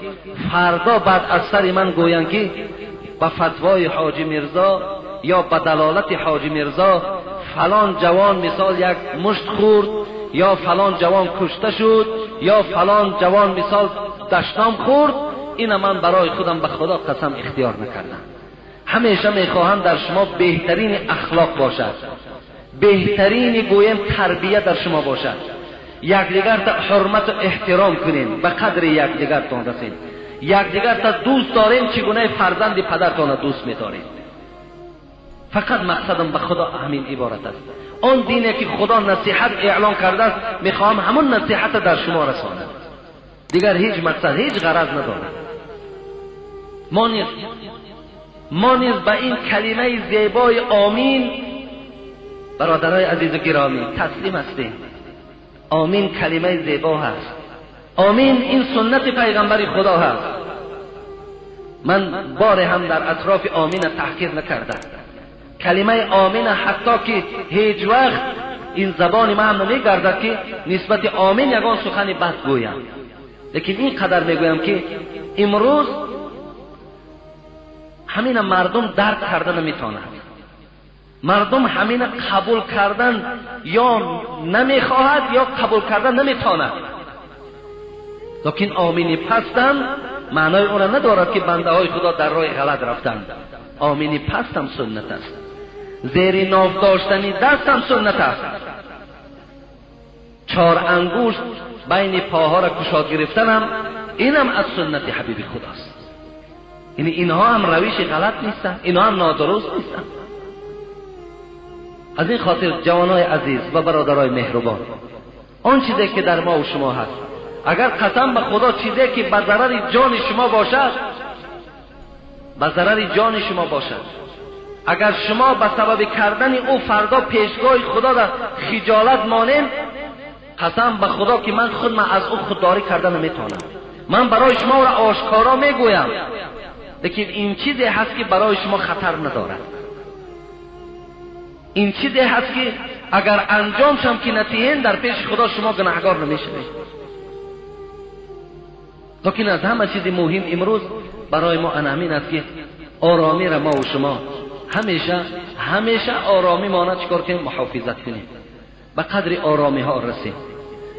فردا بعد از سر من گویند که با فتوای حاجی میرزا یا با دلالت حاجی میرزا فلان جوان مثال یک مشت خورد، یا فلان جوان کشته شد، یا فلان جوان مثال دشنام خورد. این من برای خودم به خدا قسم اختیار نکردم. همیشه میخواهم در شما بهترین اخلاق باشد، بهترین گویم تربیت در شما باشد، یکدیگر را حرمت و احترام کنین، به قدر یکدیگرتان رسید، یکدیگر تا دوست داریم چگونه فرزند پدرتان دوست می‌دارید. فقط مقصدم به خدا همین عبارت است. اون دینی که خدا نصیحت اعلان کرده است میخوام همون نصیحت در شما رسانم، دیگر هیچ مقصد هیچ غرض ندارم. ما نیز به این کلمه زیبای آمین برادرای عزیز و گرامی تسلیم هستیم. آمین کلمه زیبا هست. آمین این سنت پیغمبر خدا هست. من بار هم در اطراف آمین تحقیر نکردم. کلمه آمین حتی که هیچ وقت این زبان ما هم نمیگردد که نسبت آمین یگان سخن بد گویم، لیکن این قدر میگویم که امروز همین مردم درک کردن نمیتونند. مردم همین قبول کردن یا نمیخواهد یا قبول کردن نمیتواند. لیکن آمینی پستم معنای اون ندارد که بنده های خدا در راه غلط رفتند. آمینی پستم سنت است. زیر ناف داشتنی دستم سنت است. 4 انگشت بین پاها را گشاد گرفتنم اینم از سنت حبیب خداست. یعنی اینها هم روش غلط نیستن، اینها هم نادرست نیستن. از این خاطر جوانای عزیز و برادرای مهربان، آن چیزی که در ما و شما هست، اگر قسم به خدا چیزی که به ضرر جان شما باشد، به ضرر جان شما باشد، اگر شما به سبب کردن او فردا پیشگاه خدا در خجالت مانیم، قسم به خدا که من از او خودداری کردن نمیتونم. من برای شما را آشکارا میگویم، لیکن این چیزی هست که برای شما خطر ندارد. این چیزی هست که اگر انجام شم که نتیجه در پیش خدا شما گناهگار نمیشوید. لیکن از همه چیز مهم امروز برای ما همین است که آرامی را ما و شما همیشه آرامی مانا چکار کنیم؟ محافظت کنیم. به قدر آرامی ها رسیم،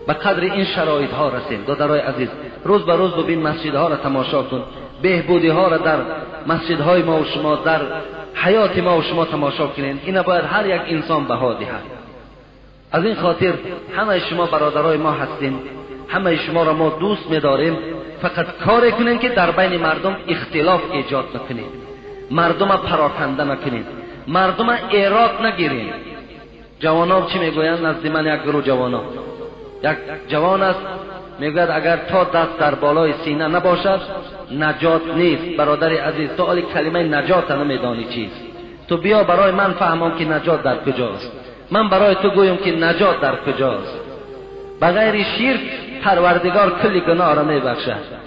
به قدر این شرایط ها رسیم. دادرای عزیز، روز به روز ببین مسجد ها را تماشا کن، بهبودی ها را در مسجد های ما و شما، در حیات ما و شما تماشا کنین. این باید هر یک انسان بها دهد. از این خاطر همه شما برادرای ما هستین، همه شما را ما دوست می‌داریم. فقط کار کنین که در بین مردم اختلاف ایجاد نکنین، مردم پراکنده نکنین، مردم ایراد نگیرین. جوانان چی میگویند؟ نزد من یک گروه یک جوان است میگوید اگر تا دست در بالای سینه نباشد نجات نیست. برادر عزیز، تو حالی کلمه نجات نمیدانی چیست؟ تو بیا برای من فهمم که نجات در کجاست. من برای تو گویم که نجات در کجاست. بغیر شرک پروردگار کلی گناه را میبخشد.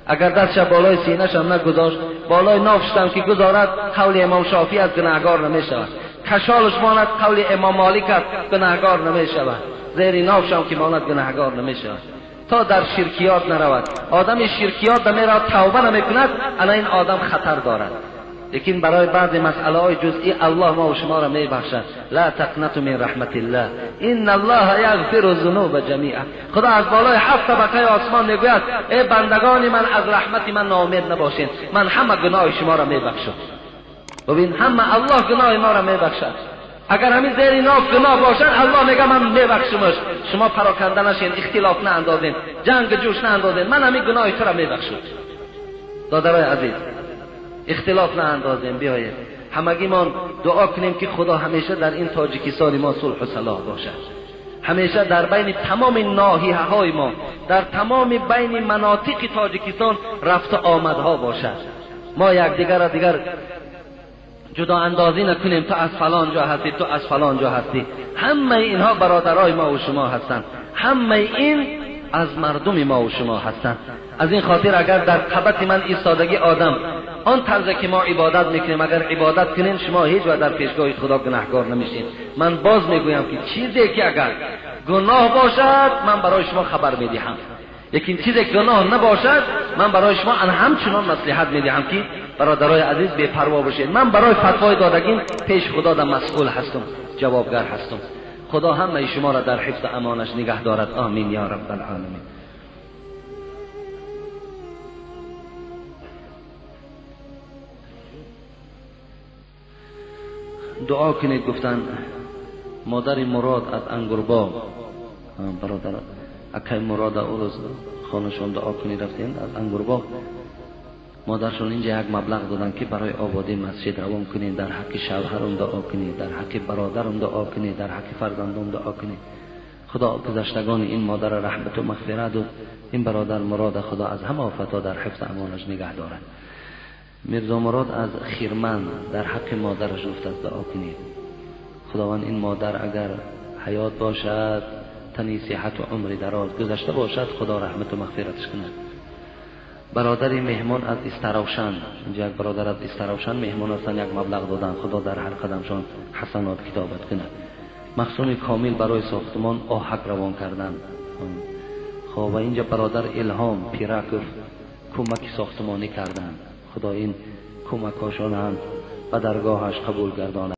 اگر دستش بالای سینه‌ش هم نگذاشت، بالای نافش هم که گذارد، قول امام شافعی از گناهگار نمیشود. کشالش ماند، قول امام مالک از گناهگار نمیشود. زیر نافش هم که ماند، گناهگار نمیشود. تا در شرکیات نرود. آدم شرکیات دمیرا توبه نمیکند، انا این آدم خطر دارد. لیکن برای بعضی مسئله های جزئی الله ما و شما را میبخشد. لا تقنطوا من رحمت الله ان الله یغفر الذنوب جمیعا. خدا از بالای 7 طبقه آسمان میگوید ای بندگان من از رحمت من ناامید نباشین، من همه گناه شما را میبخشم. ببین همه الله گناه ما را میبخشد. اگر همین زیر ناف گناه باشد الله میگه من میبخشمش. شما پراکنده نشین، اختلاف نه اندازین، جنگ جوش نه اندازین، من همین گناه تو را میبخشم. دادرای عزیز، اختلاف نه اندازیم. بیایید همگی ما دعا کنیم که خدا همیشه در این تاجیکستان ما صلح و صلاح باشد. همیشه در بین تمام ناحیه های ما، در تمام بین مناطق تاجیکستان رفت و آمدها باشد. ما یکدیگر را دیگر جدا اندازی نکنیم. تو از فلان جا هستی، تو از فلان جا هستی. همه اینها برادرای ما و شما هستند. همه این از مردم ما و شما هستند. از این خاطر اگر در قبط من ایستادگی آدم آن طرزی که ما عبادت میکنیم، اگر عبادت کنین شما هیچ وقت در پیشگاه خدا گناهگار نمیشین. من باز میگویم که چیزی که اگر گناه باشد من برای شما خبر میدهم، لیکن چیزی که گناه نباشد من برای شما همچنان نصیحت میدهم که برادرای عزیز بے پروا باشید. من برای فتوای دادگیم پیش خدا در مسئول هستم، جوابگر هستم. خدا همه شما را در حفظ امانش نگه دارد. آمین یا رب العالمین. دعا کنید. گفتن مادر مراد از انگورباغ، برادر اکای مراد او روز خانشون دعا کنید رفتین از انگورباغ مادرشون اینجا یک مبلغ دادن که برای آبادی مسجد روان کنید، در حق شوهرم دعا کنید، در حق برادرم دعا کنید، در حق فرزندم دعا کنید. خدا گذشتگان این مادر رحمت و مغفرت و این برادر مراد خدا از همه آفتا در حفظ امانش نگه دارد. میرزا مراد از خیرمن در حق مادرش گفت از دعا کنید. خداوند این مادر اگر حیات باشد، تنی صحت و عمر دراز گذشته باشد، خدا رحمت و مغفرتش کند. برادری مهمان از استراوشن، اینجا یک برادر از استراوشن مهمان هستن، یک مبلغ دادن، خدا در هر قدمشان حسنات کتابت کند. مخزون کامل برای ساختمان آهک روان کردن. خب و اینجا برادر الهام پیرکر کمک ساختمانی کردن. خدا این کمکاشان هم به درگاهش قبول گرداند.